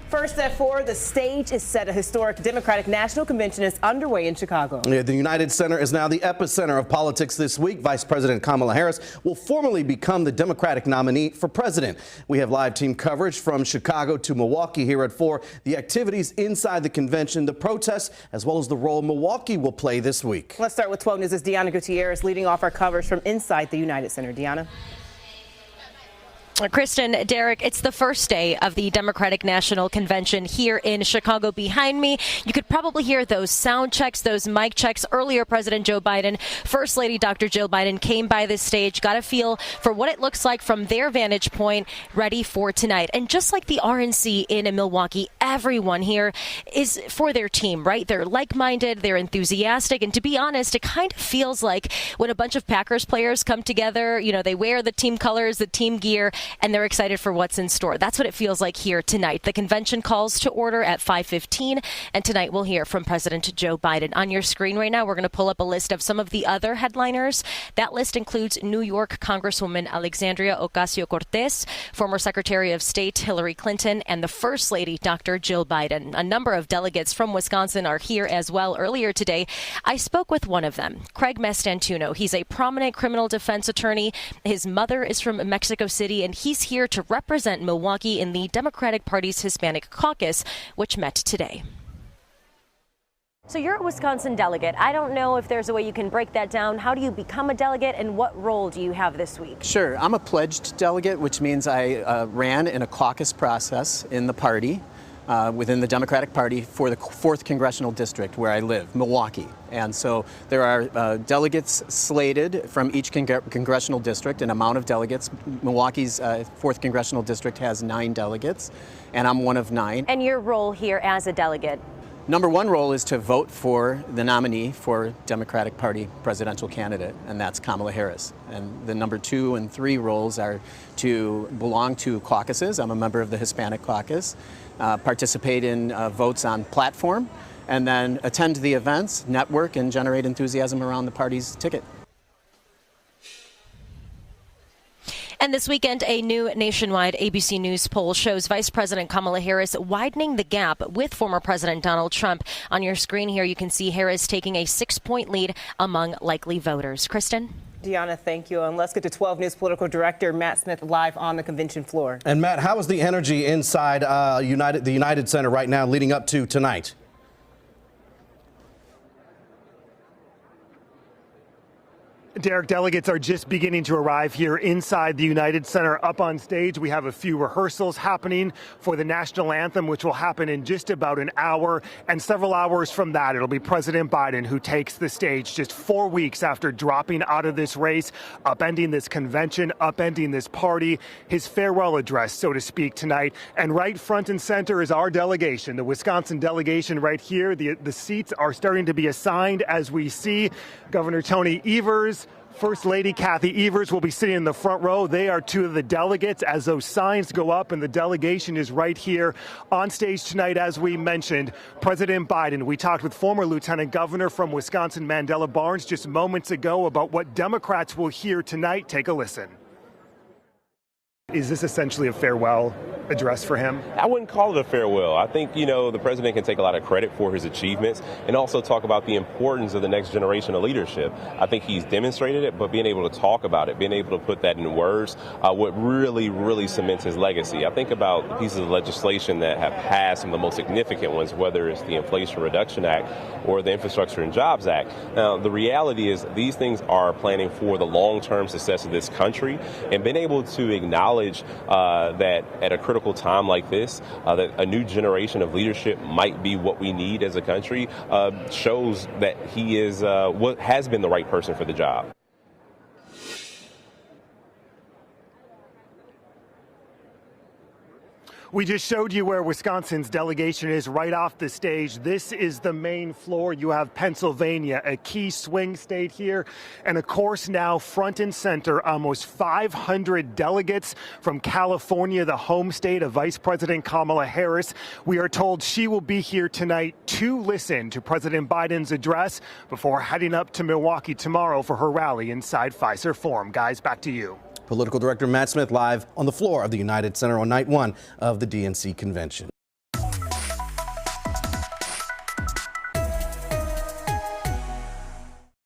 First at 4, the stage is set. A historic Democratic National Convention is underway in Chicago. Yeah, the United Center is now the epicenter of politics this week. Vice President Kamala Harris will formally become the Democratic nominee for president. We have live team coverage from Chicago to Milwaukee here at 4. The activities inside the convention, the protests, as well as the role Milwaukee will play this week. Let's start with 12 News' Deanna Gutierrez leading off our coverage from inside the United Center. Deanna. Kristen, Derek, it's the first day of the Democratic National Convention here in Chicago. Behind me, you could probably hear those sound checks, those mic checks. Earlier, President Joe Biden, First Lady Dr. Jill Biden came by this stage, got a feel for what it looks like from their vantage point, ready for tonight. And just like the RNC in Milwaukee, everyone here is for their team, right? They're like-minded, they're enthusiastic, and to be honest, it kind of feels like when a bunch of Packers players come together, you know, they wear the team colors, the team gear, and they're excited for what's in store. That's what it feels like here tonight. The convention calls to order at 5:15, and tonight we'll hear from President Joe Biden. On your screen right now, we're going to pull up a list of some of the other headliners. That list includes New York Congresswoman Alexandria Ocasio-Cortez, former Secretary of State Hillary Clinton, and the First Lady Dr. Jill Biden. A number of delegates from Wisconsin are here as well. Earlier today, I spoke with one of them, Craig Mastantuono. He's a prominent criminal defense attorney. His mother is from Mexico City, and he's here to represent Milwaukee in the Democratic Party's Hispanic Caucus, which met today. So you're a Wisconsin delegate. I don't know if there's a way you can break that down. How do you become a delegate, and what role do you have this week? Sure. I'm a pledged delegate, which means I ran in a caucus process in the party, within the Democratic Party for the 4th Congressional District where I live, Milwaukee. And so there are delegates slated from each congressional district, an amount of delegates. Milwaukee's 4th Congressional District has 9 delegates, and I'm one of 9. And your role here as a delegate? Number 1 role is to vote for the nominee for Democratic Party presidential candidate, and that's Kamala Harris. And the number 2 and 3 roles are to belong to caucuses. I'm a member of the Hispanic Caucus, participate in votes on platform, and then attend the events, network, and generate enthusiasm around the party's ticket. And this weekend, a new nationwide ABC News poll shows Vice President Kamala Harris widening the gap with former President Donald Trump. On your screen here, you can see Harris taking a 6-point lead among likely voters. Kristen? Deanna, thank you. And let's get to 12 News political director Matt Smith live on the convention floor. And Matt, how is the energy inside the United Center right now leading up to tonight? Derek, delegates are just beginning to arrive here inside the United Center. Up on stage, we have a few rehearsals happening for the national anthem, which will happen in just about an hour. And several hours from that, it'll be President Biden who takes the stage just 4 weeks after dropping out of this race, upending this convention, upending this party. His farewell address, so to speak, tonight. And right front and center is our delegation, the Wisconsin delegation right here. The seats are starting to be assigned as we see. Governor Tony Evers, First Lady Kathy Evers will be sitting in the front row. They are 2 of the delegates as those signs go up, and the delegation is right here on stage tonight. As we mentioned, President Biden. We talked with former Lieutenant Governor from Wisconsin, Mandela Barnes, just moments ago about what Democrats will hear tonight. Take a listen. Is this essentially a farewell address for him? I wouldn't call it a farewell. I think, the president can take a lot of credit for his achievements and also talk about the importance of the next generation of leadership. I think he's demonstrated it, but being able to talk about it, being able to put that in words, what really cements his legacy. I think about the pieces of legislation that have passed, some of the most significant ones, whether it's the Inflation Reduction Act or the Infrastructure and Jobs Act. Now, the reality is these things are planning for the long-term success of this country, and being able to acknowledge that at a critical time like this, that a new generation of leadership might be what we need as a country, shows that he is what has been the right person for the job. We just showed you where Wisconsin's delegation is right off the stage. This is the main floor. You have Pennsylvania, a key swing state here. And of course, now front and center, almost 500 delegates from California, the home state of Vice President Kamala Harris. We are told she will be here tonight to listen to President Biden's address before heading up to Milwaukee tomorrow for her rally inside Fiserv Forum. Guys, back to you. Political Director Matt Smith live on the floor of the United Center on night 1 of the DNC convention.